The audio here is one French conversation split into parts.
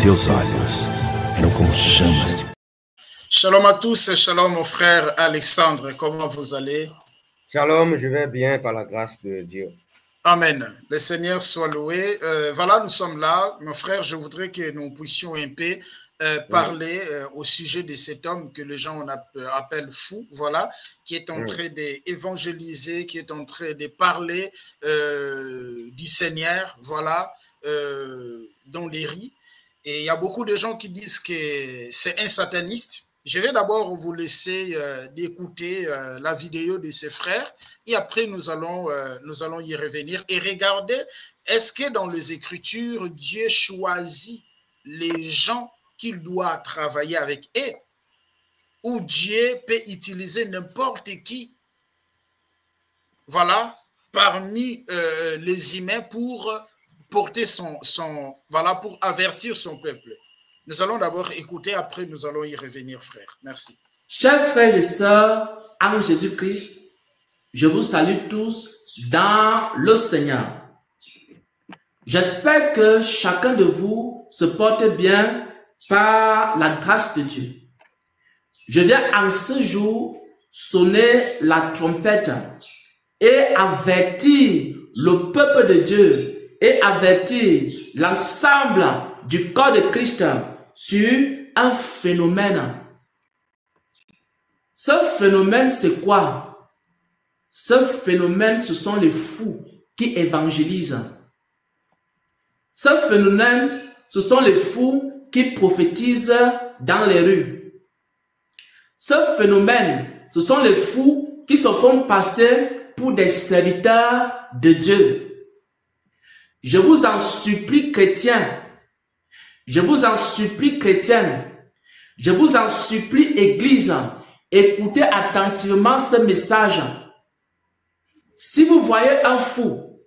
necessários eram como chamas de... Shalom à tous et shalom mon frère Alexandre, comment vous allez? Shalom, je vais bien par la grâce de Dieu. Amen. Le Seigneur soit loué. Voilà, nous sommes là. Mon frère, je voudrais que nous puissions un peu parler au sujet de cet homme que les gens appellent fou, voilà, qui est en train d'évangéliser, qui est en train de parler du Seigneur, voilà, dans les rues. Et il y a beaucoup de gens qui disent que c'est un sataniste. Je vais d'abord vous laisser d'écouter la vidéo de ses frères et après nous allons y revenir et regarder est-ce que dans les Écritures, Dieu choisit les gens qu'il doit travailler avec eux ou Dieu peut utiliser n'importe qui, voilà, parmi les humains pour porter voilà, pour avertir son peuple. Nous allons d'abord écouter, après nous allons y revenir, frère. Merci. Chers frères et sœurs en Jésus-Christ, je vous salue tous dans le Seigneur. J'espère que chacun de vous se porte bien par la grâce de Dieu. Je viens en ce jour sonner la trompette et avertir le peuple de Dieu et avertir l'ensemble du corps de Christ sur un phénomène. Ce phénomène, c'est quoi? Ce phénomène, ce sont les fous qui évangélisent. Ce phénomène, ce sont les fous qui prophétisent dans les rues. Ce phénomène, ce sont les fous qui se font passer pour des serviteurs de Dieu. Je vous en supplie, chrétiens. Je vous en supplie, chrétienne, je vous en supplie, église, écoutez attentivement ce message. Si vous voyez un fou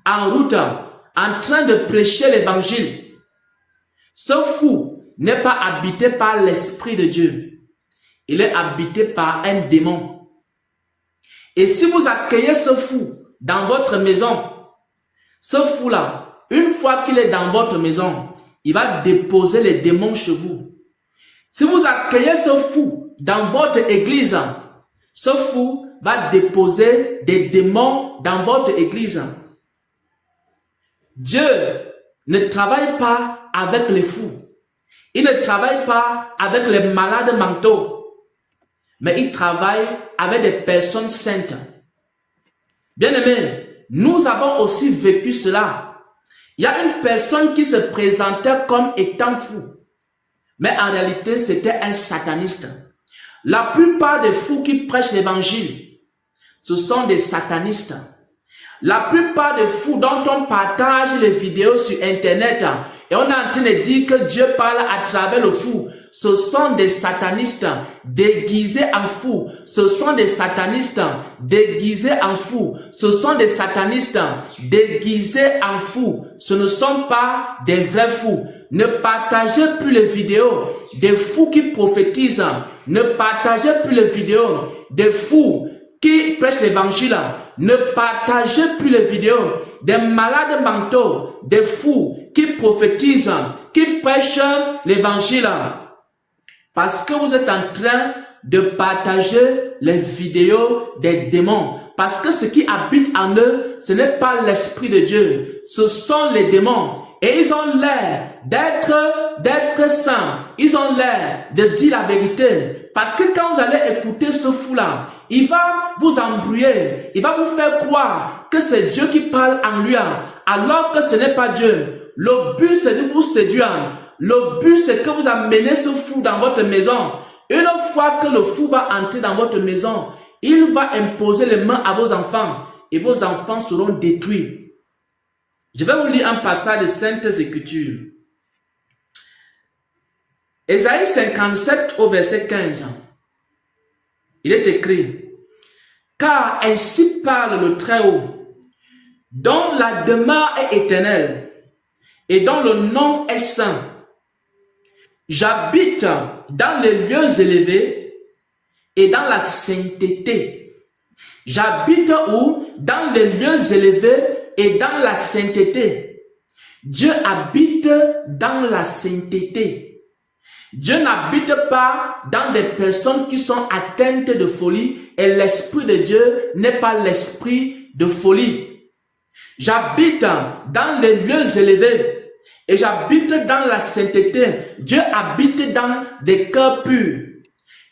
en route, en train de prêcher l'évangile, ce fou n'est pas habité par l'Esprit de Dieu. Il est habité par un démon. Et si vous accueillez ce fou dans votre maison, ce fou-là, une fois qu'il est dans votre maison, il va déposer les démons chez vous. Si vous accueillez ce fou dans votre église, ce fou va déposer des démons dans votre église. Dieu ne travaille pas avec les fous. Il ne travaille pas avec les malades mentaux. Mais il travaille avec des personnes saintes. Bien-aimés, nous avons aussi vécu cela. Il y a une personne qui se présentait comme étant fou. Mais en réalité, c'était un sataniste. La plupart des fous qui prêchent l'évangile, ce sont des satanistes. La plupart des fous dont on partage les vidéos sur Internet et on est en train de dire que Dieu parle à travers le fou, ce sont des satanistes déguisés en fous. Ce sont des satanistes déguisés en fous. Ce sont des satanistes déguisés en fous. Ce ne sont pas des vrais fous. Ne partagez plus les vidéos des fous qui prophétisent. Ne partagez plus les vidéos des fous qui prêchent l'évangile. Ne partagez plus les vidéos des malades mentaux, des fous qui prophétisent, qui prêchent l'évangile. Parce que vous êtes en train de partager les vidéos des démons. Parce que ce qui habite en eux, ce n'est pas l'Esprit de Dieu. Ce sont les démons. Et ils ont l'air d'être saints. Ils ont l'air de dire la vérité. Parce que quand vous allez écouter ce fou-là, il va vous embrouiller. Il va vous faire croire que c'est Dieu qui parle en lui. Alors que ce n'est pas Dieu. Le but, c'est de vous séduire. Le but, c'est que vous amenez ce fou dans votre maison. Une fois que le fou va entrer dans votre maison, il va imposer les mains à vos enfants et vos enfants seront détruits. Je vais vous lire un passage de Saintes Écritures. Ésaïe 57 au verset 15. Il est écrit: car ainsi parle le Très-Haut, dont la demeure est éternelle et dont le nom est saint. J'habite dans les lieux élevés et dans la sainteté. J'habite où? Dans les lieux élevés et dans la sainteté. Dieu habite dans la sainteté. Dieu n'habite pas dans des personnes qui sont atteintes de folie et l'Esprit de Dieu n'est pas l'esprit de folie. J'habite dans les lieux élevés et j'habite dans la sainteté. Dieu habite dans des cœurs purs.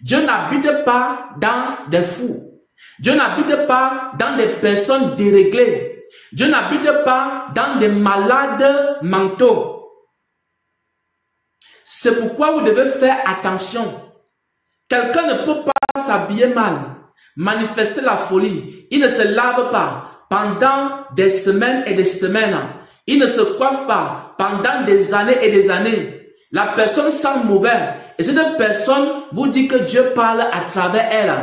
Dieu n'habite pas dans des fous. Dieu n'habite pas dans des personnes déréglées. Dieu n'habite pas dans des malades mentaux. C'est pourquoi vous devez faire attention. Quelqu'un ne peut pas s'habiller mal, manifester la folie. Il ne se lave pas pendant des semaines et des semaines. Il ne se coiffe pas pendant des années et des années. La personne sent mauvais. Et cette personne vous dit que Dieu parle à travers elle.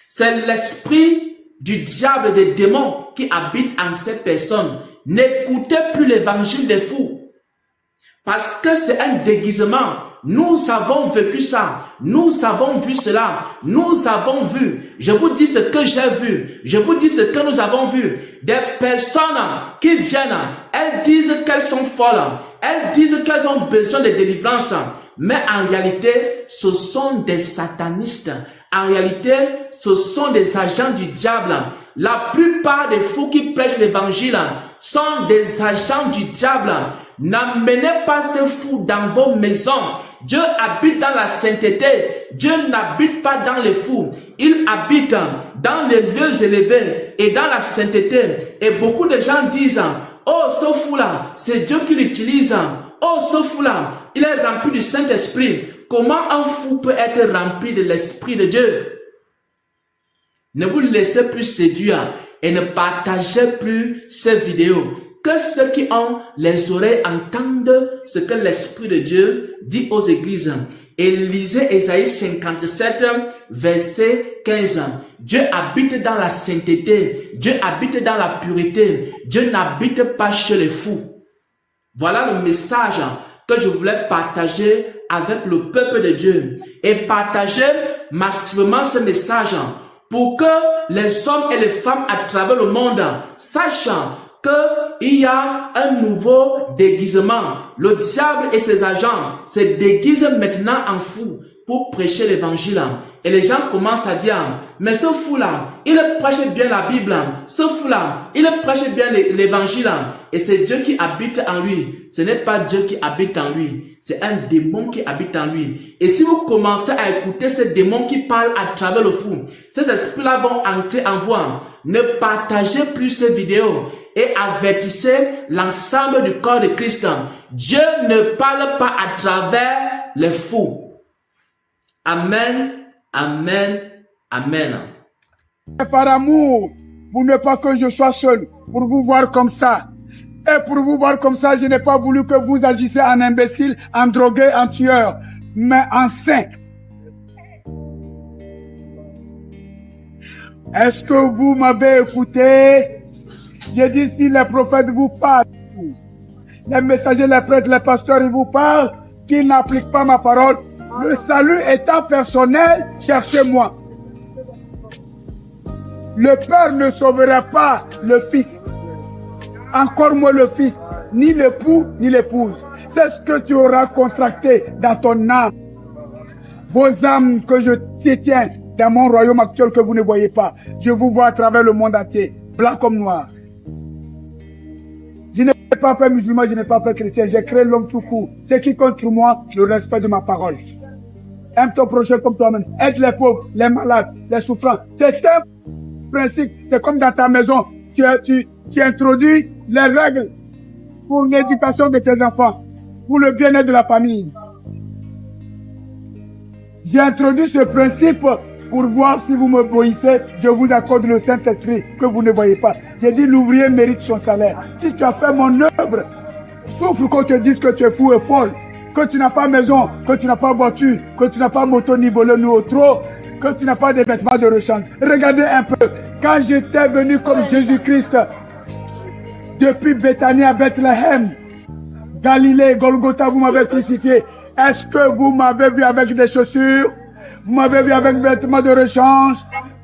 C'est l'esprit du diable, des démons qui habite en cette personne. N'écoutez plus l'évangile des fous. Parce que c'est un déguisement. Nous avons vécu ça. Nous avons vu cela. Nous avons vu. Je vous dis ce que j'ai vu. Je vous dis ce que nous avons vu. Des personnes qui viennent, elles disent qu'elles sont folles. Elles disent qu'elles ont besoin de délivrance. Mais en réalité, ce sont des satanistes. En réalité, ce sont des agents du diable. La plupart des fous qui prêchent l'évangile sont des agents du diable. N'amenez pas ces fous dans vos maisons. Dieu habite dans la sainteté. Dieu n'habite pas dans les fous. Il habite dans les lieux élevés et dans la sainteté. Et beaucoup de gens disent, oh, ce fou-là, c'est Dieu qui l'utilise. Oh, ce fou-là, il est rempli du Saint-Esprit. Comment un fou peut être rempli de l'Esprit de Dieu? Ne vous laissez plus séduire et ne partagez plus ces vidéos. Que ceux qui ont les oreilles entendent ce que l'Esprit de Dieu dit aux églises. Et lisez Ésaïe 57, verset 15. Dieu habite dans la sainteté. Dieu habite dans la pureté. Dieu n'habite pas chez les fous. Voilà le message que je voulais partager avec le peuple de Dieu. Et partager massivement ce message pour que les hommes et les femmes à travers le monde sachent qu'il y a un nouveau déguisement. Le diable et ses agents se déguisent maintenant en fous pour prêcher l'évangile. Et les gens commencent à dire, mais ce fou-là, il prêche bien la Bible. Ce fou-là, il prêche bien l'évangile. Et c'est Dieu qui habite en lui. Ce n'est pas Dieu qui habite en lui. C'est un démon qui habite en lui. Et si vous commencez à écouter ces démons qui parlent à travers le fou, ces esprits-là vont entrer en vous. Ne partagez plus ces vidéos et avertissez l'ensemble du corps de Christ. Dieu ne parle pas à travers les fous. Amen, amen, amen. Par amour, pour ne pas que je sois seul, pour vous voir comme ça. Et pour vous voir comme ça, je n'ai pas voulu que vous agissiez en imbécile, en drogué, en tueur, mais en saint. Est-ce que vous m'avez écouté? J'ai dit si les prophètes vous parlent, les messagers, les prêtres, les pasteurs, ils vous parlent, qu'ils n'appliquent pas ma parole. Le salut étant personnel, cherchez-moi. Le Père ne sauvera pas le Fils. Encore moins le Fils, ni l'époux, ni l'épouse. C'est ce que tu auras contracté dans ton âme. Vos âmes que je détiens dans mon royaume actuel que vous ne voyez pas. Je vous vois à travers le monde entier, blanc comme noir. Je n'ai pas fait musulman, je n'ai pas fait chrétien, j'ai créé l'homme tout court. C'est qui compte pour moi, le respect de ma parole. Aime ton prochain comme toi-même. Aide les pauvres, les malades, les souffrants. C'est un principe. C'est comme dans ta maison. Tu introduis les règles pour l'éducation de tes enfants, pour le bien-être de la famille. J'ai introduit ce principe pour voir si vous me obéissez. Je vous accorde le Saint-Esprit que vous ne voyez pas. J'ai dit l'ouvrier mérite son salaire. Si tu as fait mon œuvre, souffre qu'on te dise que tu es fou et folle, que tu n'as pas maison, que tu n'as pas voiture, que tu n'as pas moto ni volant ni autre, que tu n'as pas de vêtements de rechange. Regardez un peu, quand j'étais venu comme Jésus-Christ, depuis Béthanie à Bethléem, Galilée, Golgotha, vous m'avez crucifié. Est-ce que vous m'avez vu avec des chaussures? Vous m'avez vu avec des vêtements de rechange?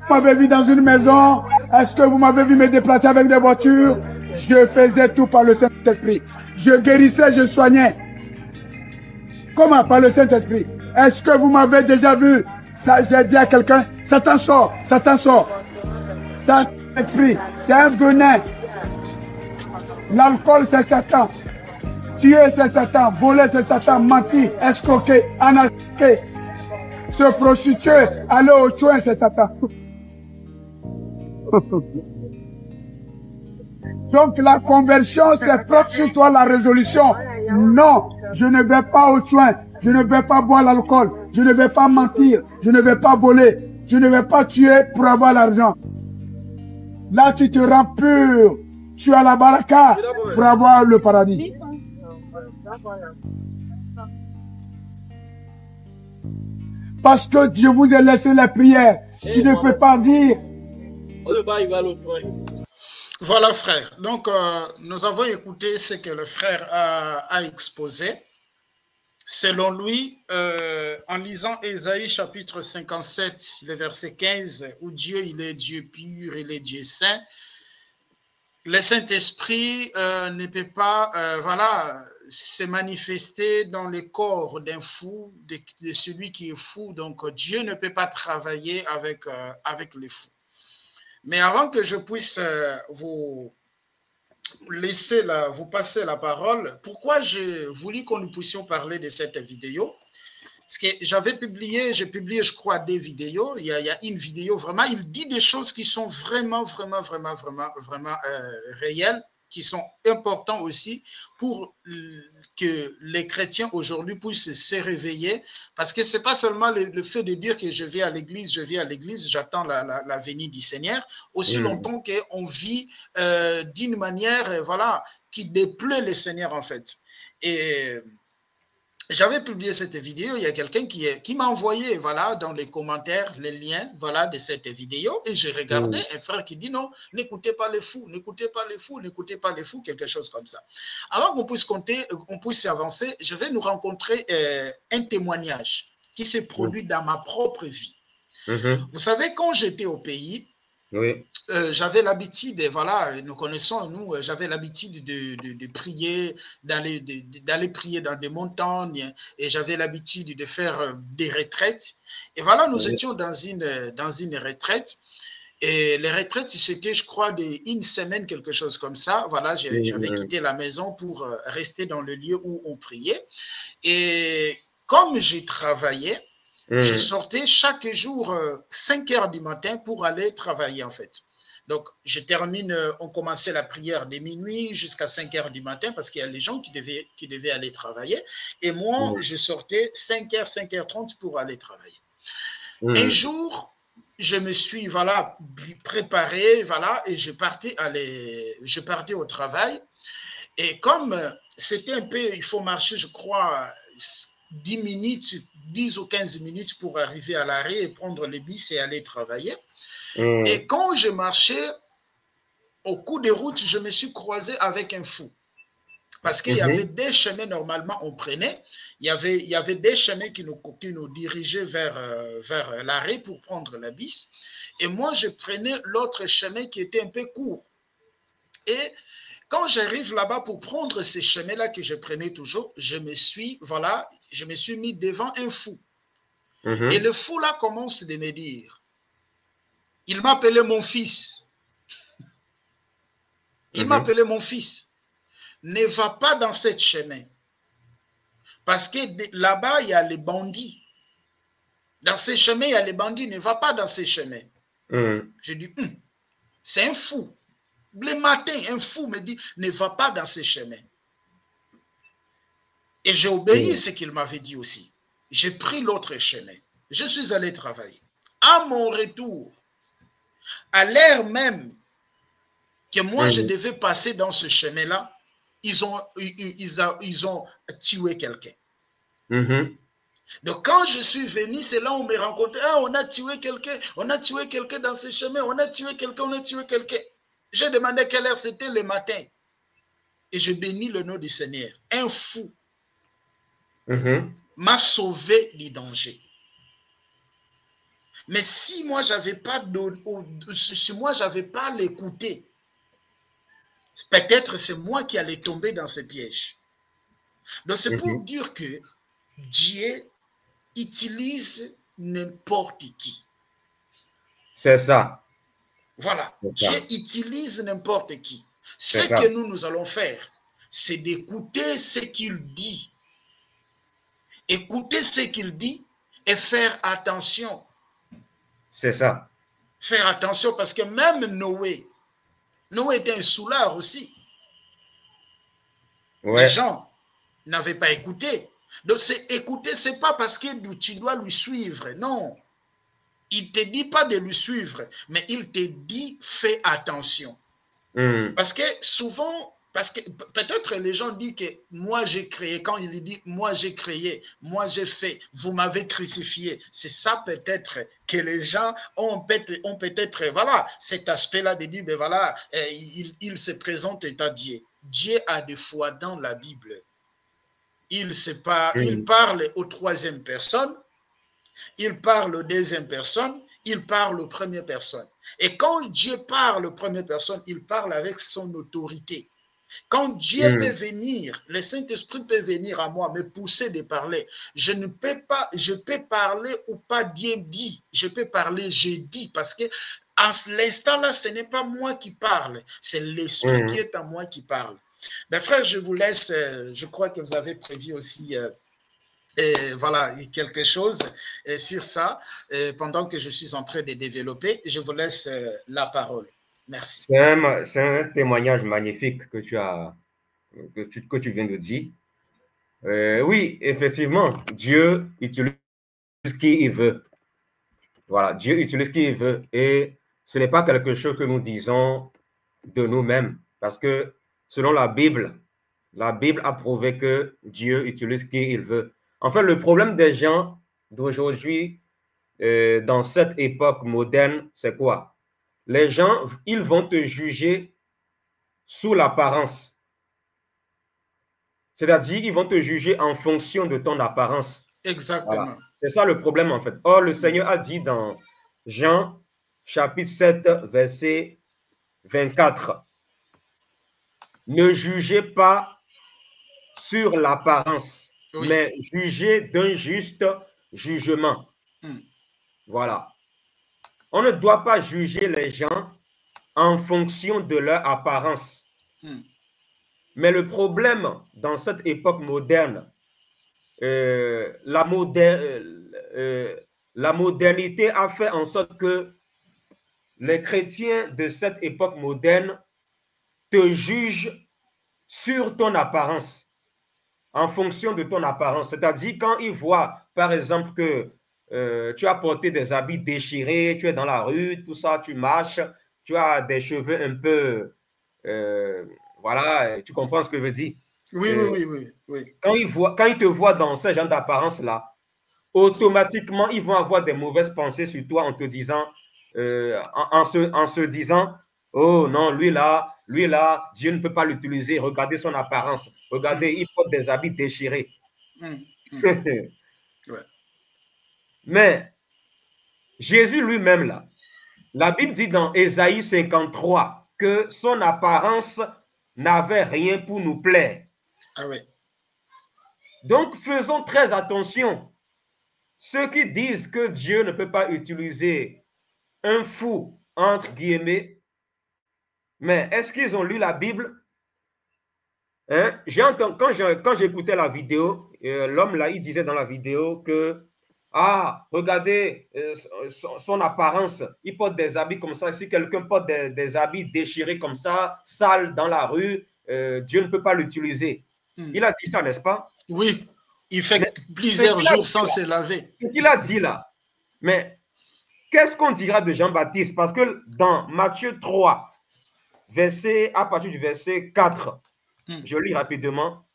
Vous m'avez vu dans une maison? Est-ce que vous m'avez vu me déplacer avec des voitures? Je faisais tout par le Saint-Esprit. Je guérissais, je soignais. Comment? Par le Saint-Esprit. Est-ce que vous m'avez déjà vu? Ça, j'ai dit à quelqu'un, Satan sort, Satan sort. Saint-Esprit, c'est un venin. L'alcool, c'est Satan. Tuer, c'est Satan. Voler, c'est Satan. Mentir, escroquer, anarquer, se prostituer, aller au chouin, c'est Satan. Donc la conversion, c'est propre sur toi, la résolution. Non, je ne vais pas au chouin, je ne vais pas boire l'alcool, je ne vais pas mentir, je ne vais pas voler, je ne vais pas tuer pour avoir l'argent. Là, tu te rends pur. Tu as la baraka pour avoir le paradis. Parce que je vous ai laissé les prières. Tu ne peux pas dire. Voilà, frère. Donc, nous avons écouté ce que le frère a exposé. Selon lui, en lisant Ésaïe chapitre 57, le verset 15, où Dieu, il est Dieu pur, il est Dieu saint, le Saint-Esprit ne peut pas, voilà, se manifester dans le corps d'un fou, de celui qui est fou. Donc, Dieu ne peut pas travailler avec les fous. Mais avant que je puisse vous passer la parole, pourquoi j'ai voulu que nous puissions parler de cette vidéo? Parce que j'ai publié, je crois, des vidéos. Il y a une vidéo, vraiment, il dit des choses qui sont vraiment réelles, qui sont importantes aussi pour que les chrétiens aujourd'hui puissent se réveiller. Parce que ce n'est pas seulement le fait de dire que je vais à l'église, j'attends la venue du Seigneur, aussi longtemps qu'on vit d'une manière, voilà, qui déplaît le Seigneur, en fait. Et j'avais publié cette vidéo, il y a quelqu'un qui m'a envoyé, voilà, dans les commentaires, les liens, voilà, de cette vidéo, et j'ai regardé un frère qui dit non, n'écoutez pas les fous, n'écoutez pas les fous, n'écoutez pas les fous, quelque chose comme ça. Avant qu'on puisse compter, qu'on puisse avancer, je vais nous rencontrer un témoignage qui s'est produit dans ma propre vie. Vous savez, quand j'étais au pays, j'avais l'habitude, voilà, nous connaissons, nous, j'avais l'habitude de prier, d'aller prier dans des montagnes, et j'avais l'habitude de faire des retraites. Et voilà, nous étions dans une retraite, et les retraites, c'était, je crois, une semaine, quelque chose comme ça. Voilà, j'avais quitté la maison pour rester dans le lieu où on priait. Et comme j'ai travaillé, je sortais chaque jour 5 heures du matin pour aller travailler, en fait. Donc, on commençait la prière de minuit jusqu'à 5 heures du matin parce qu'il y a les gens qui devaient aller travailler. Et moi, je sortais 5 heures, 5h30 pour aller travailler. Un jour, je me suis, voilà, préparé, voilà, et je partais au travail. Et comme c'était un peu, il faut marcher, je crois, 10 minutes, 10 ou 15 minutes pour arriver à l'arrêt et prendre le bus et aller travailler. Et quand je marchais, au cours de route, je me suis croisé avec un fou. Parce qu'il y avait des chemins, normalement, on prenait. Il y avait des chemins qui nous dirigeaient vers l'arrêt pour prendre la bus. Et moi, je prenais l'autre chemin qui était un peu court. Et quand j'arrive là-bas pour prendre ces chemins-là que je prenais toujours, je me suis mis devant un fou. Et le fou-là commence de me dire, il m'appelait mon fils. Il m'appelait mon fils. Ne va pas dans ce chemin. Parce que là-bas, il y a les bandits. Dans ces chemins, il y a les bandits. Ne va pas dans ces chemins. Je dis, c'est un fou. Le matin, un fou me dit, ne va pas dans ces chemins. Et j'ai obéi à ce qu'il m'avait dit aussi. J'ai pris l'autre chemin. Je suis allé travailler. À mon retour, à l'heure même que moi je devais passer dans ce chemin-là, ils ont tué quelqu'un. Donc quand je suis venu, c'est là où on me rencontrait. Ah, on a tué quelqu'un dans ce chemin, on a tué quelqu'un. J'ai demandé quelle heure c'était le matin. Et je bénis le nom du Seigneur. Un fou m'a sauvé du danger. Mais si moi, j'avais pas l'écouté, peut-être c'est moi qui allais tomber dans ce piège. Donc c'est pour dire que Dieu utilise n'importe qui. C'est ça. Voilà, Dieu utilise n'importe qui. Ce que nous allons faire, c'est d'écouter ce qu'il dit. Écouter ce qu'il dit et faire attention. C'est ça. Faire attention parce que même Noé était un soulard aussi. Ouais. Les gens n'avaient pas écouté. Donc, écouter, ce n'est pas parce que tu dois lui suivre. Non. Il ne te dit pas de lui suivre, mais il te dit fais attention. Parce que souvent, peut-être les gens disent que moi j'ai créé, quand il dit moi j'ai créé, moi j'ai fait, vous m'avez crucifié. C'est ça peut-être que les gens ont peut-être, voilà, cet aspect-là de dire, ben voilà, il se présente à Dieu. Dieu a des fois dans la Bible. Il parle aux troisième personne, il parle aux deuxième personne, il parle aux première personne. Et quand Dieu parle aux première personne, il parle avec son autorité. Quand Dieu peut venir, le Saint-Esprit peut venir à moi, me pousser de parler. Je peux parler ou pas Dieu dit. Je peux parler, j'ai dit, parce que à l'instant là, ce n'est pas moi qui parle, c'est l'Esprit qui est en moi qui parle. Mais frère, je vous laisse, je crois que vous avez prévu aussi voilà, quelque chose sur ça, pendant que je suis en train de développer. Je vous laisse la parole. Merci. C'est un témoignage magnifique que tu viens de dire. Oui, effectivement, Dieu utilise qui il veut. Voilà, Dieu utilise qui il veut. Et ce n'est pas quelque chose que nous disons de nous-mêmes. Parce que selon la Bible a prouvé que Dieu utilise qui il veut. En fait, le problème des gens d'aujourd'hui, dans cette époque moderne, c'est quoi? Les gens, ils vont te juger sous l'apparence. C'est-à-dire, ils vont te juger en fonction de ton apparence. Exactement. Voilà. C'est ça le problème, en fait. Or, le Seigneur a dit dans Jean, chapitre 7, verset 24, « Ne jugez pas sur l'apparence, mais jugez d'un juste jugement. » Voilà. On ne doit pas juger les gens en fonction de leur apparence. Mais le problème dans cette époque moderne, la modernité a fait en sorte que les chrétiens de cette époque moderne te jugent sur ton apparence, en fonction de ton apparence. C'est-à-dire quand ils voient, par exemple, que tu as porté des habits déchirés, tu es dans la rue, tout ça, tu marches, tu as des cheveux un peu... voilà, tu comprends ce que je veux dire? Oui. Quand ils te voient dans ce genre d'apparence-là, automatiquement, ils vont avoir des mauvaises pensées sur toi en te disant, en se disant, oh non, lui là, Dieu ne peut pas l'utiliser. Regardez son apparence. Regardez, il porte des habits déchirés. Mais Jésus lui-même, là, la Bible dit dans Ésaïe 53 que son apparence n'avait rien pour nous plaire. Ah oui. Donc, faisons très attention. Ceux qui disent que Dieu ne peut pas utiliser un fou, entre guillemets, mais est-ce qu'ils ont lu la Bible? Hein? Quand j'écoutais la vidéo, l'homme là, il disait dans la vidéo que, ah, regardez son apparence, il porte des habits comme ça. Si quelqu'un porte des habits déchirés comme ça, sales dans la rue, Dieu ne peut pas l'utiliser. Il a dit ça, n'est-ce pas? Oui, il fait plusieurs jours sans se laver. Ce qu'il a dit là, mais qu'est-ce qu'on dira de Jean-Baptiste? Parce que dans Matthieu 3, à partir du verset 4, je lis rapidement.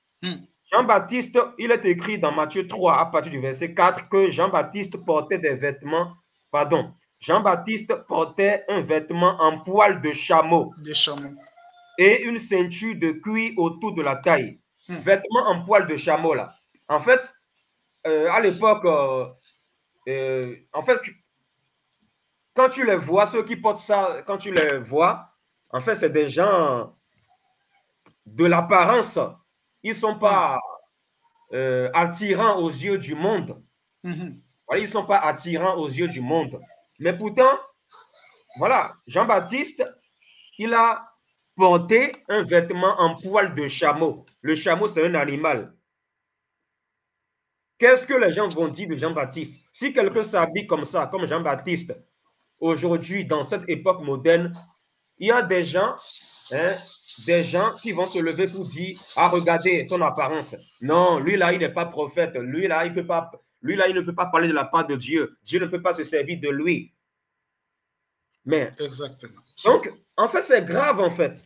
Jean-Baptiste, il est écrit dans Matthieu 3, à partir du verset 4, que Jean-Baptiste portait des vêtements, pardon, Jean-Baptiste portait un vêtement en poil de chameau. Et une ceinture de cuir autour de la taille. Vêtements en poil de chameau, là. En fait, à l'époque, en fait, quand tu les vois, ceux qui portent ça, quand tu les vois, en fait, c'est des gens de l'apparence. Ils ne sont pas attirants aux yeux du monde. Voilà, ils ne sont pas attirants aux yeux du monde. Mais pourtant, voilà, Jean-Baptiste, il a porté un vêtement en poil de chameau. Le chameau, c'est un animal. Qu'est-ce que les gens vont dire de Jean-Baptiste? Si quelqu'un s'habille comme ça, comme Jean-Baptiste, aujourd'hui, dans cette époque moderne, il y a des gens qui vont se lever pour dire, ah, regardez son apparence. Non, lui là, il n'est pas prophète. Lui là, il ne peut pas parler de la part de Dieu. Dieu ne peut pas se servir de lui. Mais, exactement. Donc, en fait, c'est grave, en fait.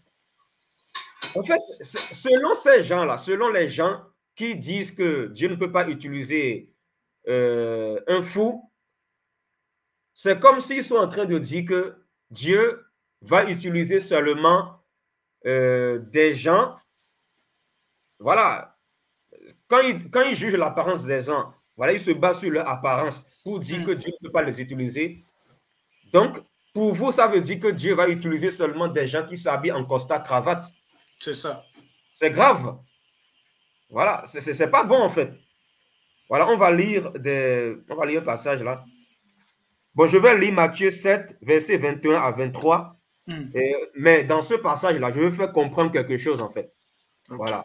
En fait, selon ces gens-là, selon les gens qui disent que Dieu ne peut pas utiliser un fou, c'est comme s'ils sont en train de dire que Dieu va utiliser seulement des gens. Voilà. Quand il juge l'apparence des gens, voilà, il se base sur leur apparence pour dire que Dieu ne peut pas les utiliser. Donc, pour vous, ça veut dire que Dieu va utiliser seulement des gens qui s'habillent en costard cravate. C'est ça. C'est grave. Voilà, c'est pas bon en fait. Voilà, on va lire un passage là. Bon, je vais lire Matthieu 7, versets 21 à 23. Mais dans ce passage-là, je veux faire comprendre quelque chose en fait. Okay. Voilà.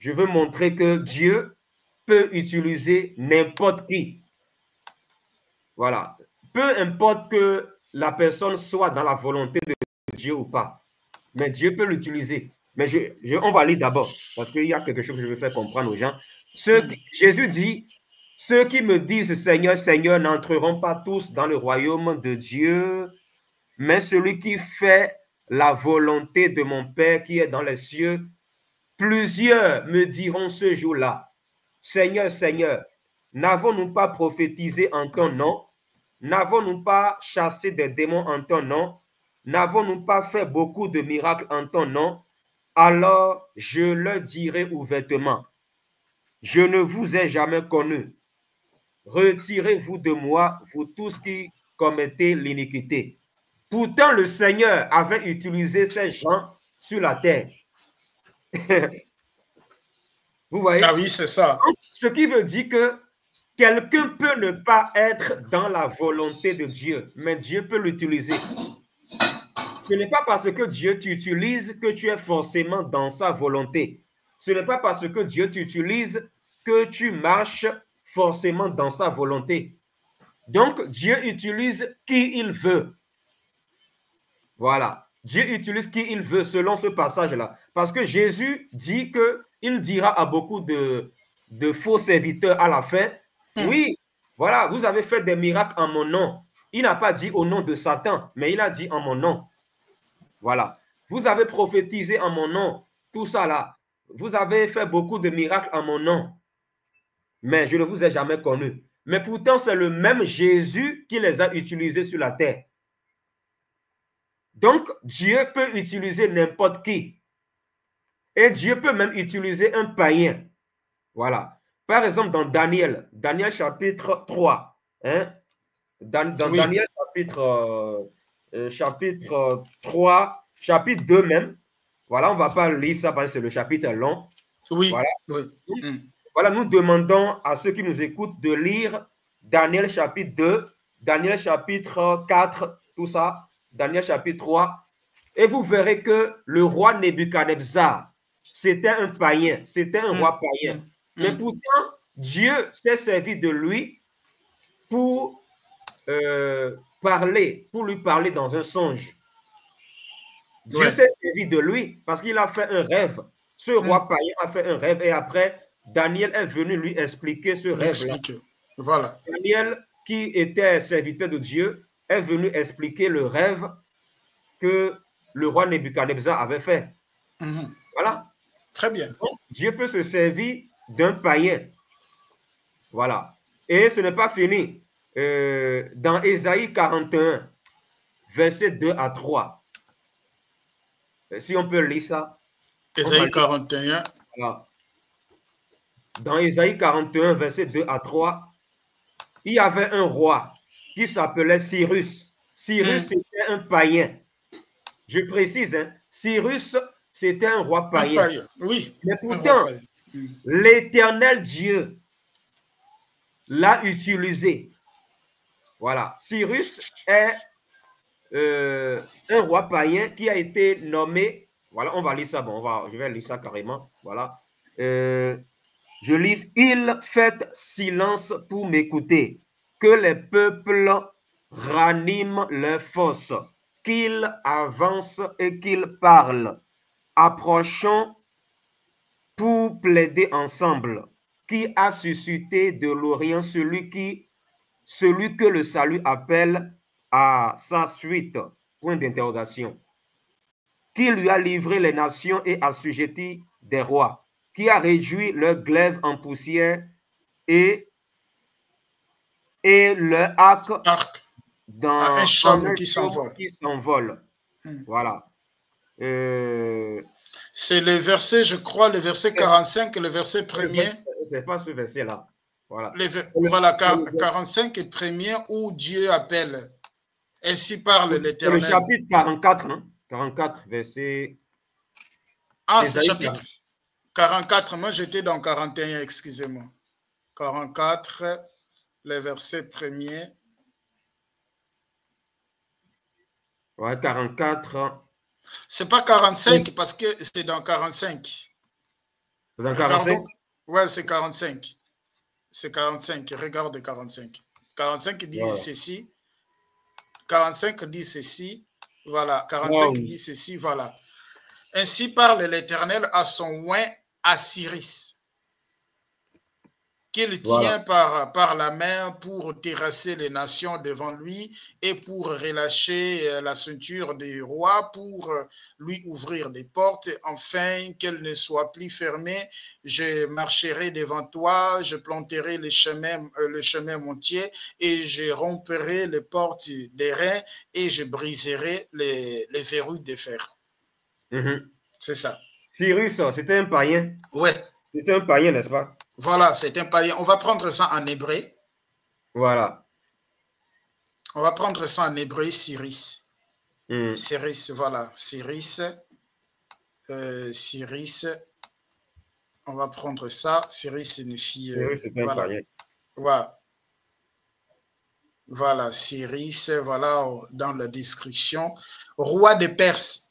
Je veux montrer que Dieu peut utiliser n'importe qui. Voilà. Peu importe que la personne soit dans la volonté de Dieu ou pas. Mais Dieu peut l'utiliser. Mais on va lire d'abord, parce qu'il y a quelque chose que je veux faire comprendre aux gens. Jésus dit, ceux qui me disent Seigneur, Seigneur, n'entreront pas tous dans le royaume de Dieu, mais celui qui fait la volonté de mon Père qui est dans les cieux. Plusieurs me diront ce jour-là, Seigneur, Seigneur, n'avons-nous pas prophétisé en ton nom? N'avons-nous pas chassé des démons en ton nom? N'avons-nous pas fait beaucoup de miracles en ton nom? Alors je leur dirai ouvertement, je ne vous ai jamais connu. Retirez-vous de moi, vous tous qui commettez l'iniquité. Pourtant, le Seigneur avait utilisé ces gens sur la terre. Vous voyez? Ah oui, c'est ça. Ce qui veut dire que quelqu'un peut ne pas être dans la volonté de Dieu, mais Dieu peut l'utiliser. Ce n'est pas parce que Dieu t'utilise que tu es forcément dans sa volonté. Ce n'est pas parce que Dieu t'utilise que tu marches forcément dans sa volonté. Donc, Dieu utilise qui il veut. Voilà. Dieu utilise qui il veut selon ce passage-là. Parce que Jésus dit qu'il dira à beaucoup de faux serviteurs à la fin, oui, voilà, vous avez fait des miracles en mon nom. Il n'a pas dit au nom de Satan, mais il a dit en mon nom. Voilà. Vous avez prophétisé en mon nom, tout ça là. Vous avez fait beaucoup de miracles en mon nom, mais je ne vous ai jamais connu. Mais pourtant, c'est le même Jésus qui les a utilisés sur la terre. Donc, Dieu peut utiliser n'importe qui. Et Dieu peut même utiliser un païen. Voilà. Par exemple, dans Daniel chapitre 3. Hein? Oui. Daniel chapitre 3, chapitre 2 même. Voilà, on ne va pas lire ça parce que c'est le chapitre long. Oui. Voilà. Oui. Voilà, nous demandons à ceux qui nous écoutent de lire Daniel chapitre 2, Daniel chapitre 4, tout ça, Daniel chapitre 3. Et vous verrez que le roi Nebuchadnezzar, c'était un païen, c'était un roi païen. Mais pourtant, Dieu s'est servi de lui pour lui parler dans un songe. Dieu s'est servi de lui parce qu'il a fait un rêve. Ce roi païen a fait un rêve et après, Daniel est venu lui expliquer ce rêve-là. Voilà. Daniel, qui était serviteur de Dieu, est venu expliquer le rêve que le roi Nebuchadnezzar avait fait. Voilà. Très bien. Donc, Dieu peut se servir d'un païen. Voilà. Et ce n'est pas fini. Dans Ésaïe 41, versets 2 à 3. Si on peut lire ça. Ésaïe 41. Voilà. Dans Ésaïe 41, versets 2 à 3, il y avait un roi qui s'appelait Cyrus. Cyrus, c'était un païen. Je précise, hein, Cyrus, c'était un roi païen. Oui. Mais pourtant, l'Éternel Dieu l'a utilisé. Voilà. Cyrus est un roi païen qui a été nommé. Voilà, on va lire ça. Bon, je vais lire ça carrément. Voilà. Je lis. Il fait silence pour m'écouter. Que les peuples raniment leurs forces. Qu'ils avancent et qu'ils parlent. Approchons pour plaider ensemble. Qui a suscité de l'Orient celui que le salut appelle à sa suite, point d'interrogation. Qui lui a livré les nations et assujetti des rois, qui a réduit leur glaive en poussière et leur arc dans un chaume qui s'envole. Voilà. C'est le verset, je crois, le verset 45, le verset premier. C'est pas ce verset-là. Voilà. Voilà, 45 et premier où Dieu appelle. Ainsi parle l'Éternel. Le chapitre 44, non? 44, verset. Ah, c'est chapitre 44. Moi, j'étais dans 41, excusez-moi. 44, le verset premier. Ouais, 44. C'est pas 45 parce que c'est dans 45. C'est dans 45? Ouais, c'est 45. C'est 45. Regarde 45. 45 dit ceci. 45 dit ceci. Voilà. 45 dit ceci. Voilà. Ainsi parle l'Éternel à son oint à Cyrus, qu'il tient par la main pour terrasser les nations devant lui et pour relâcher la ceinture des rois, pour lui ouvrir des portes, afin qu'elle ne soit plus fermée. Je marcherai devant toi, je planterai le chemin montier et je romperai les portes des reins et je briserai les verrous de fer. C'est ça. Cyrus, c'était un païen. Ouais. C'était un païen, n'est-ce pas? Voilà, c'est un païen. On va prendre ça en hébreu. Voilà. On va prendre ça en hébreu, Cyrus. Cyrus, voilà. Cyrus. Cyrus. On va prendre ça. Cyrus signifie. Cyrus, c'est un païen. Voilà. Voilà, Cyrus, voilà, dans la description. Roi de Perse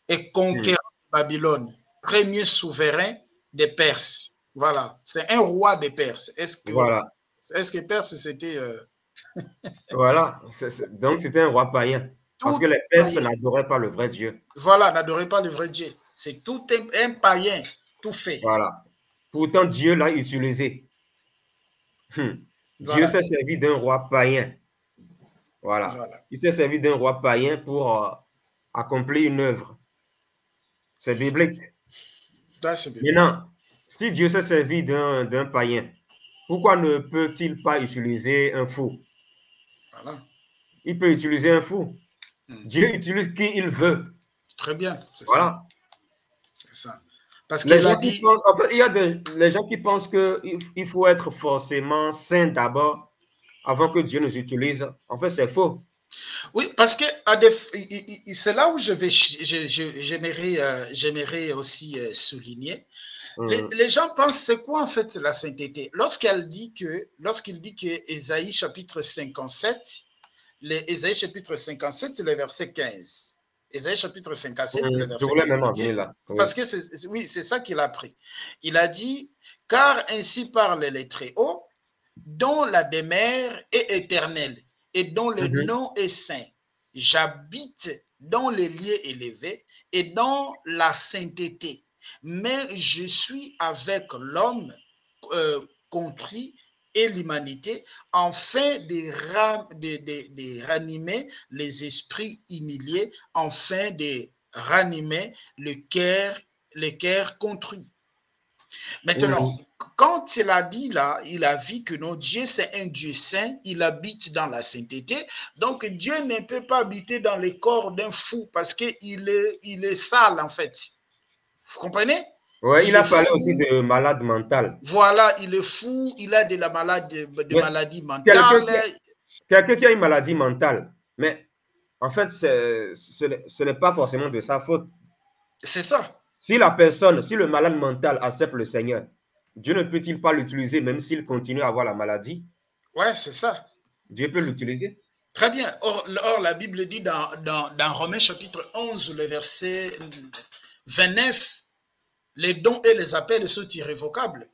et conquérant de Babylone. Premier souverain des Perses. Voilà, c'est un roi des Perses. Est-ce que Perse, c'était... Voilà, donc c'était un roi païen. Parce que les Perses n'adoraient pas le vrai Dieu. Voilà, n'adoraient pas le vrai Dieu. C'est tout un païen, tout fait. Voilà. Pourtant, Dieu l'a utilisé. Dieu s'est servi d'un roi païen. Voilà. Il s'est servi d'un roi païen pour accomplir une œuvre. C'est biblique. Maintenant, si Dieu s'est servi d'un païen, pourquoi ne peut-il pas utiliser un fou? Voilà. Il peut utiliser un fou. Dieu utilise qui il veut. Très bien. Voilà. C'est ça. Parce qu'il a dit... En fait, il y a les gens qui pensent qu'il faut être forcément saint d'abord avant que Dieu nous utilise. En fait, c'est faux. Oui, parce que c'est là où j'aimerais aussi souligner. Les gens pensent, c'est quoi en fait la sainteté? Lorsqu'il dit que Ésaïe chapitre 57, Ésaïe chapitre 57, c'est le verset 15. Ésaïe chapitre 57, le verset 15. Là. Oui. Parce que c'est ça qu'il a pris. Il a dit, car ainsi parle les Très-Hauts, dont la demeure est éternelle et dont le nom est saint. J'habite dans les lieux élevés et dans la sainteté, mais je suis avec l'homme compris et l'humanité, afin de ranimer les esprits humiliés, afin de ranimer le cœur contrit. Maintenant, quand il a dit là, il a vu que notre Dieu, c'est un Dieu saint, il habite dans la sainteté. Donc, Dieu ne peut pas habiter dans le corps d'un fou parce qu'il est sale, en fait. Vous comprenez? Oui, il a parlé aussi de malade mental. Voilà, il est fou, il a de la maladie mentale. Quelqu'un qui a une maladie mentale, mais en fait, ce n'est pas forcément de sa faute. C'est ça. Si la personne, si le malade mental accepte le Seigneur, Dieu ne peut-il pas l'utiliser même s'il continue à avoir la maladie? Ouais, c'est ça. Dieu peut l'utiliser. Très bien. Or, la Bible dit dans Romains chapitre 11, le verset 29, les dons et les appels sont irrévocables.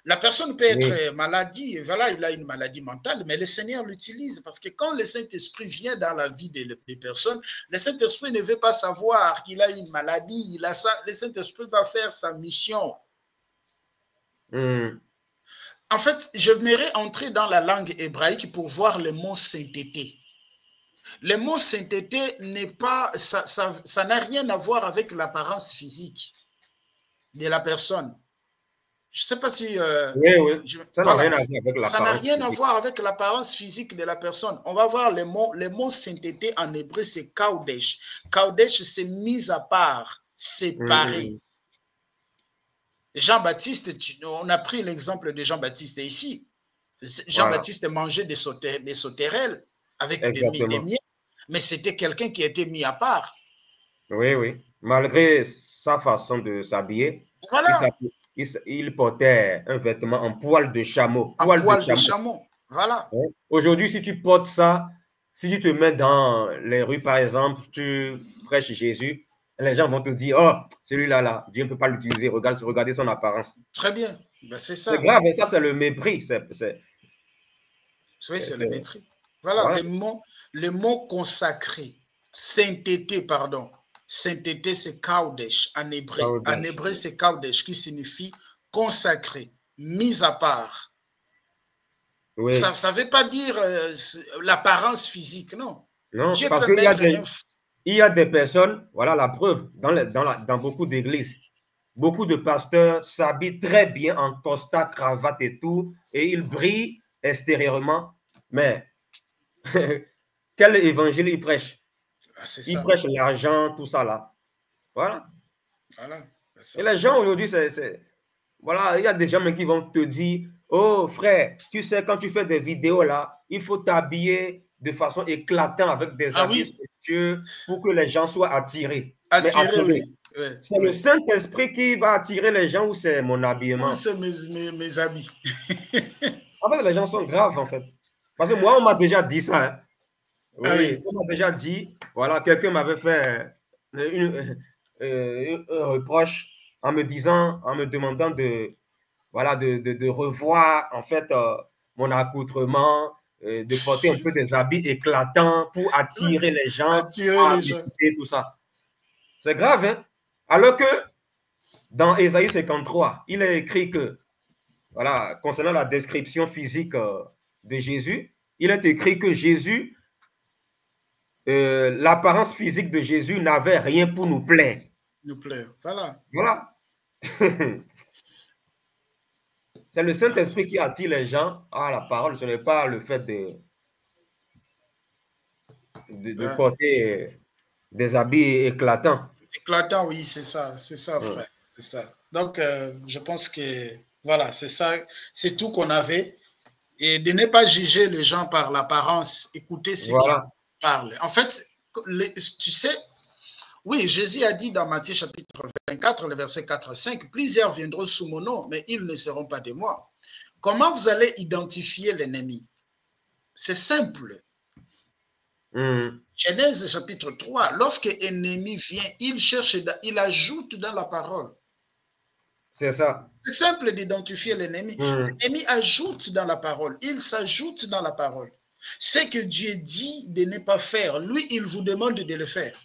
La personne peut être maladie, et voilà, il a une maladie mentale, mais le Seigneur l'utilise parce que quand le Saint-Esprit vient dans la vie des personnes, le Saint-Esprit ne veut pas savoir qu'il a une maladie, il a ça, le Saint-Esprit va faire sa mission. En fait, j'aimerais entrer dans la langue hébraïque pour voir le mot sainteté. Le mot sainteté n'est pas, ça n'a rien à voir avec l'apparence physique de la personne. Je ne sais pas si... Ça n'a rien à voir avec l'apparence. Ça n'a rien à voir avec l'apparence physique de la personne. On va voir les mots sainteté en hébreu, c'est Kaudesh. Kaudesh, c'est mis à part, séparé. Jean-Baptiste, on a pris l'exemple de Jean-Baptiste ici. Jean-Baptiste mangeait des sauterelles avec des miels, mais c'était quelqu'un qui était mis à part. Oui, oui. Malgré sa façon de s'habiller, voilà. Il portait un vêtement en poil de chameau. Poil de chameau. Voilà. Aujourd'hui, si tu portes ça, si tu te mets dans les rues, par exemple, tu prêches Jésus, les gens vont te dire, oh, celui-là, Dieu ne peut pas l'utiliser, regardez son apparence. Très bien. Ben, c'est ça. C'est grave, et ça, c'est le mépris. Oui, c'est le mépris. Voilà, les mots consacrés. Sainteté, pardon. Sainteté, c'est Kaudesh en hébreu. En hébreu, c'est Kaudesh qui signifie consacré, mis à part. Oui. Ça ne veut pas dire l'apparence physique, non. Non, Dieu parce qu'il y a des personnes, voilà la preuve, dans beaucoup d'églises, beaucoup de pasteurs s'habillent très bien en costard, cravate et tout, et ils brillent extérieurement, mais quel évangile ils prêchent? Ils prêchent l'argent, tout ça là. Voilà. Et les gens aujourd'hui, voilà, il y a des gens qui vont te dire, oh frère, tu sais, quand tu fais des vidéos là, il faut t'habiller de façon éclatante avec des habits spiritueux pour que les gens soient attirés. Oui. C'est le Saint-Esprit qui va attirer les gens ou c'est mon habillement? C'est mes habits. En fait, les gens sont graves en fait. Parce que moi, on m'a déjà dit ça. Hein. Oui, on m'a déjà dit, voilà, quelqu'un m'avait fait un reproche en me demandant de revoir en fait mon accoutrement, de porter un peu des habits éclatants pour attirer les gens, et tout ça. C'est grave, hein? Alors que dans Ésaïe 53, il est écrit que, voilà, concernant la description physique de Jésus, il est écrit que Jésus, l'apparence physique de Jésus n'avait rien pour nous plaire. Voilà. Voilà. C'est le Saint-Esprit qui attire les gens à la parole. Ce n'est pas le fait de porter des habits éclatants. Éclatants, oui, c'est ça, frère. C'est ça. Donc, je pense que, voilà, c'est ça, c'est tout qu'on avait. Et de ne pas juger les gens par l'apparence, écouter ce qu'ils parlent. En fait, tu sais, oui, Jésus a dit dans Matthieu chapitre 24, le verset 4 à 5, « Plusieurs viendront sous mon nom, mais ils ne seront pas de moi. » Comment vous allez identifier l'ennemi? C'est simple. Genèse chapitre 3, lorsque l'ennemi vient, il ajoute dans la parole. C'est ça. C'est simple d'identifier l'ennemi. L'ennemi ajoute dans la parole. Il s'ajoute dans la parole. Ce que Dieu dit de ne pas faire, lui, il vous demande de le faire.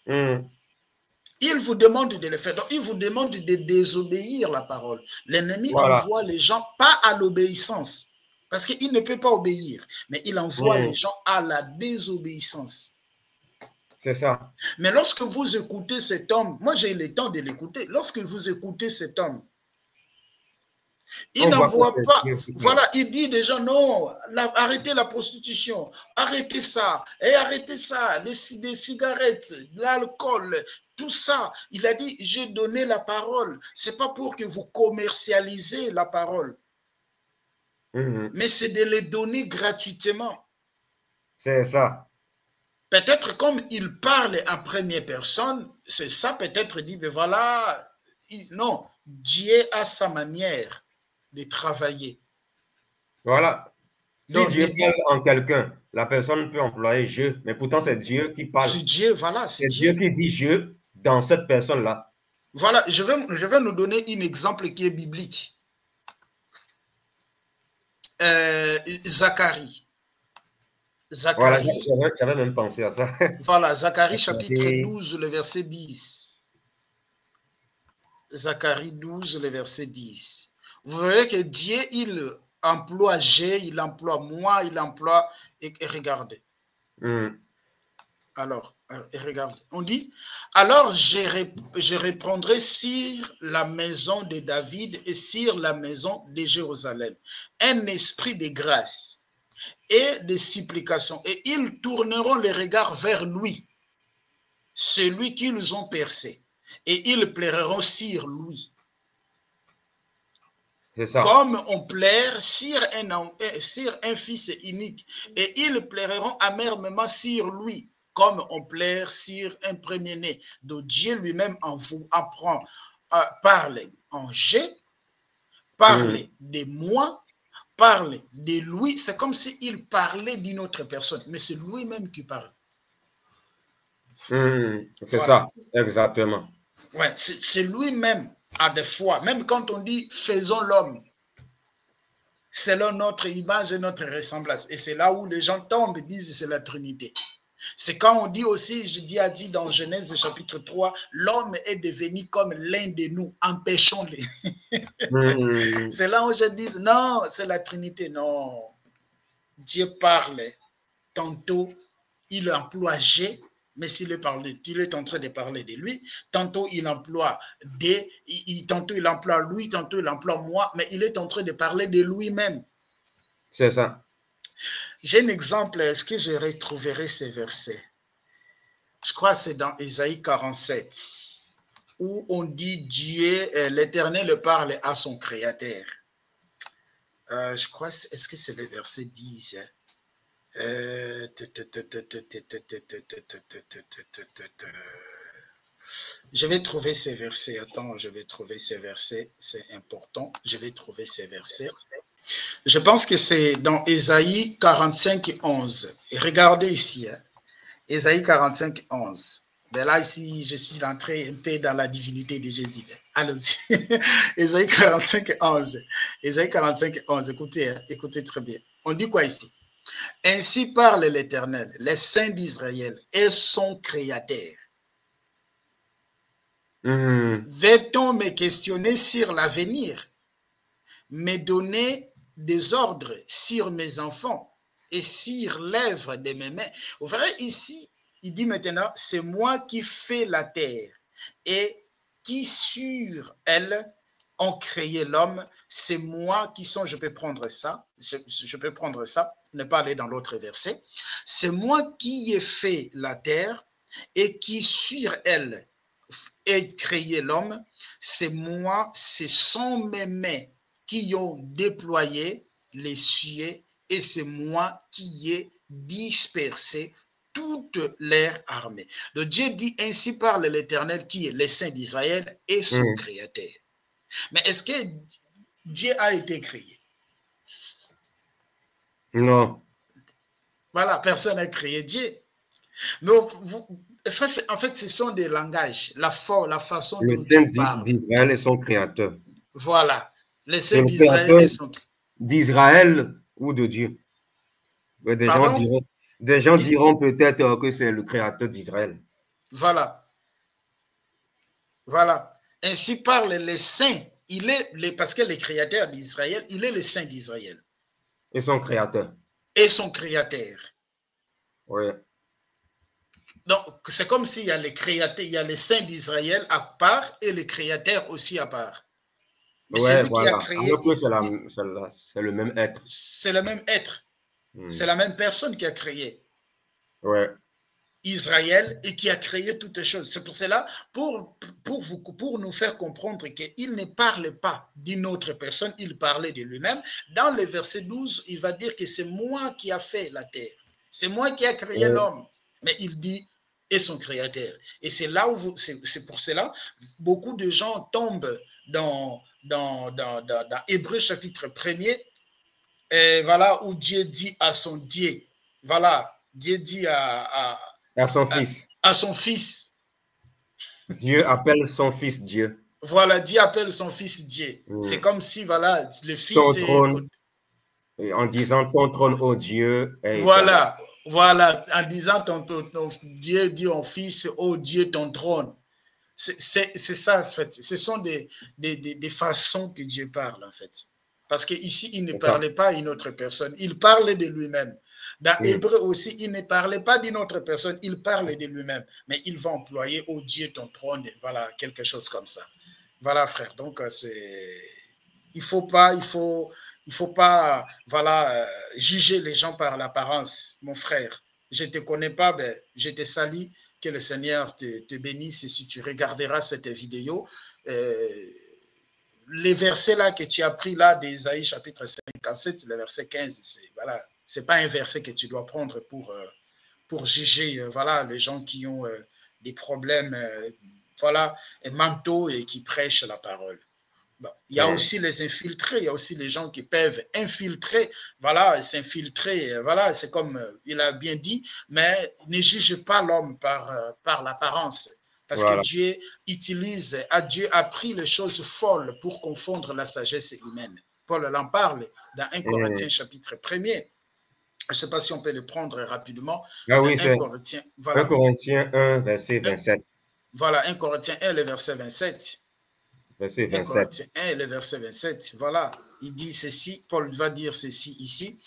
Il vous demande de le faire. Donc, il vous demande de désobéir la parole. L'ennemi envoie les gens pas à l'obéissance. Parce qu'il ne peut pas obéir. Mais il envoie les gens à la désobéissance. C'est ça. Mais lorsque vous écoutez cet homme, moi j'ai eu le temps de l'écouter, lorsque vous écoutez cet homme, il n'envoie pas, voilà, il dit déjà non, arrêtez la prostitution, arrêtez ça, et arrêtez ça, les cigarettes, l'alcool, tout ça. Il a dit, j'ai donné la parole. C'est pas pour que vous commercialisez la parole, mais c'est de les donner gratuitement. C'est ça. peut-être comme il parle en première personne, c'est ça peut-être dit, mais voilà, non, Dieu a sa manière de travailler. Voilà. Si Donc, Dieu parle en quelqu'un, la personne peut employer je, mais pourtant c'est Dieu qui parle. c'est Dieu, voilà, c'est Dieu qui dit je dans cette personne-là. Voilà, je vais nous donner un exemple qui est biblique. Zacharie. Voilà, j'avais même pensé à ça. Voilà, Zacharie chapitre 12, le verset 10. Zacharie 12, le verset 10. Vous verrez que Dieu, il emploie j'ai, il emploie moi, il emploie... Et regardez. Alors, regardez. On dit, alors je reprendrai sur la maison de David et sur la maison de Jérusalem un esprit de grâce et de supplication, et ils tourneront les regards vers lui, celui qu'ils ont percé, et ils pleureront sur lui. Ça. Comme on pleure sur un fils unique, et ils pleureront amèrement sur lui, comme on pleure sur un premier-né. Donc Dieu lui-même en vous apprend à parler en j'ai, parler de moi, parler de lui. C'est comme s'il parlait d'une autre personne, mais c'est lui-même qui parle. C'est voilà. Ça, exactement. Ouais, c'est lui-même à des fois, même quand on dit faisons l'homme, selon notre image et notre ressemblance. Et c'est là où les gens tombent et disent c'est la Trinité. C'est quand on dit aussi, Dieu a dit dans Genèse chapitre 3, l'homme est devenu comme l'un de nous, empêchons-les. C'est là où je dis non, c'est la Trinité. Non, Dieu parle. Tantôt, il emploie j'ai, mais s'il est en train de parler de lui, tantôt il emploie des, tantôt il emploie lui, tantôt il emploie moi, mais il est en train de parler de lui-même. C'est ça. J'ai un exemple, est-ce que je retrouverai ces versets? Je crois que c'est dans Ésaïe 47, où on dit Dieu, l'Éternel parle à son Créateur. Je crois, est-ce que c'est le verset 10? Je vais trouver ces versets. Attends, je vais trouver ces versets. C'est important. Je vais trouver ces versets. Je pense que c'est dans Ésaïe 45, 11. Et regardez ici. Hein. Ésaïe 45, 11. Mais là, ici, je suis entré un peu dans la divinité de Jésus. Allons-y. Ésaïe 45, 11. Ésaïe 45, 11. Écoutez, hein, écoutez très bien. On dit quoi ici? Ainsi parle l'Éternel, les saints d'Israël et son Créateur. Va-t-on me questionner sur l'avenir, me donner des ordres sur mes enfants et sur l'œuvre de mes mains? Vous verrez ici, il dit maintenant, c'est moi qui fais la terre et qui sur elle ont créé l'homme. C'est moi qui sont, je peux prendre ça, je peux prendre ça, ne pas aller dans l'autre verset. C'est moi qui ai fait la terre et qui sur elle ai créé l'homme. C'est moi, ce sont mes mains qui ont déployé les cieux et c'est moi qui ai dispersé toute leur armée. Donc Dieu dit ainsi parle l'Éternel qui est le Saint d'Israël et son Créateur. Mais est-ce que Dieu a été créé? Non. Voilà, personne n'a créé Dieu. Mais ça, en fait, ce sont des langages, la façon dont Dieu parle. Le Saint d'Israël est son créateur. Voilà, le Saint d'Israël est son créateur. D'Israël ou de Dieu. Des gens diront peut-être que c'est le créateur d'Israël. Voilà. Voilà. Ainsi parle les saints. Parce que le créateur d'Israël, il est le Saint d'Israël. Et son créateur. Et son créateur. Oui. Donc, c'est comme s'il y a les créateurs, il y a les saints d'Israël à part et les créateurs aussi à part. Mais c'est lui qui a créé. C'est le même être. C'est le même être. C'est la même personne qui a créé Israël et qui a créé toutes choses. C'est pour cela, pour nous faire comprendre qu'il ne parle pas d'une autre personne, il parlait de lui-même. Dans le verset 12, il va dire que c'est moi qui a fait la terre. C'est moi qui a créé l'homme. mais il dit et son créateur. Et c'est là où c'est pour cela, beaucoup de gens tombent dans Hébreux chapitre 1er, et voilà, où Dieu dit à son Dieu, voilà, Dieu dit à son fils. Dieu appelle son fils Dieu. Voilà, Dieu appelle son fils Dieu. C'est comme si, voilà, le fils est... En disant ton trône, ô Dieu. Voilà, voilà, en disant ton Dieu dit au fils, ô Dieu, ton trône. C'est ça, en fait. Ce sont des façons que Dieu parle, en fait. Parce qu'ici, il ne parlait pas à une autre personne. Il parlait de lui-même. Dans Hébreu aussi, il ne parlait pas d'une autre personne. Il parlait de lui-même. Mais il va employer, oh Dieu, ton trône. Voilà, quelque chose comme ça. Voilà, frère. Donc, il faut pas, voilà, juger les gens par l'apparence, mon frère. Je ne te connais pas, ben, je te salue. Que le Seigneur te bénisse. Et si tu regarderas cette vidéo, les versets là que tu as pris là d'Ésaïe chapitre 57, le verset 15, voilà, c'est pas un verset que tu dois prendre pour juger voilà, les gens qui ont des problèmes voilà, mentaux et qui prêchent la parole. Bon, il y a aussi les infiltrés, il y a aussi les gens qui peuvent infiltrer, voilà, s'infiltrer, voilà, c'est comme il a bien dit, mais ne juge pas l'homme par l'apparence. Parce que Dieu Dieu a pris les choses folles pour confondre la sagesse humaine. Paul en parle dans 1 Corinthiens chapitre 1er. Je ne sais pas si on peut le prendre rapidement. Ah oui, 1 Corinthiens, voilà. 1 Corinthiens 1, verset 27. Voilà, 1 Corinthiens 1, le verset 27. Verset 27. 1 Corinthiens 1, le verset 27. Voilà, il dit ceci, Paul va dire ceci ici.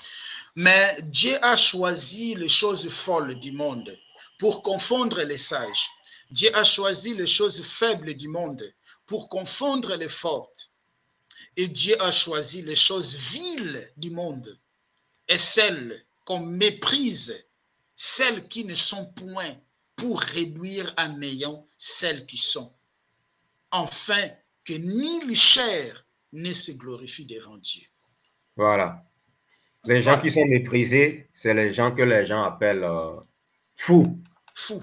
Mais Dieu a choisi les choses folles du monde pour confondre les sages. Dieu a choisi les choses faibles du monde pour confondre les fortes. Et Dieu a choisi les choses viles du monde et celles qu'on méprise, celles qui ne sont point, pour réduire à néant celles qui sont. Enfin, que ni chair ne se glorifie devant Dieu. Voilà. Les gens qui sont méprisés, c'est les gens que les gens appellent fous. Fous.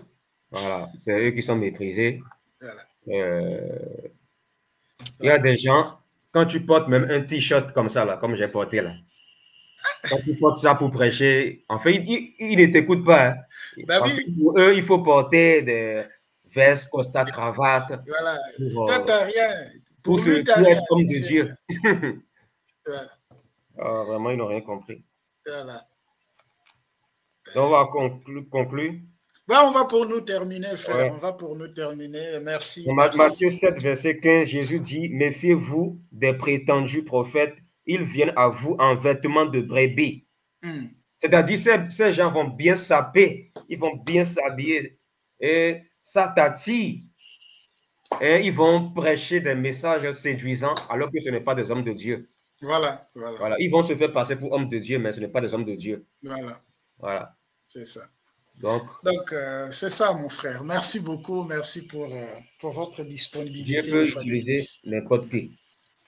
Voilà, c'est eux qui sont méprisés. Voilà. Il y a des gens, quand tu portes même un t-shirt comme ça, là, comme j'ai porté là, quand tu portes ça pour prêcher, en fait, ils ne t'écoutent pas. Hein. Ben parce oui. que pour eux, il faut porter des vestes, costards, cravates. Voilà. Toi, tu n'as rien. Pour se être homme de Dieu. Voilà. Vraiment, ils n'ont rien compris. Voilà. Donc, on va conclure. Ben, on va pour nous terminer, frère. Ouais. On va pour nous terminer. Merci. Matthieu 7, verset 15, Jésus dit, méfiez-vous des prétendus prophètes. Ils viennent à vous en vêtements de brebis. C'est-à-dire, ces gens vont bien saper. Ils vont bien s'habiller. Et ça t'attire. Et ils vont prêcher des messages séduisants alors que ce n'est pas des hommes de Dieu. Voilà. Ils vont se faire passer pour hommes de Dieu, mais ce n'est pas des hommes de Dieu. Voilà. C'est ça. Donc c'est ça, mon frère. Merci beaucoup. Merci pour votre disponibilité. Dieu peut utiliser n'importe qui.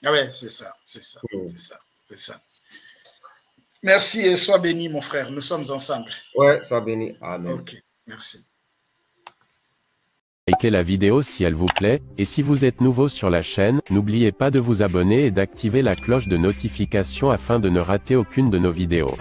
Ah ouais, c'est ça. Merci et sois béni, mon frère. Nous sommes ensemble. Ouais, sois béni. Amen. Ok, merci. Likez la vidéo si elle vous plaît, et si vous êtes nouveau sur la chaîne, n'oubliez pas de vous abonner et d'activer la cloche de notification afin de ne rater aucune de nos vidéos.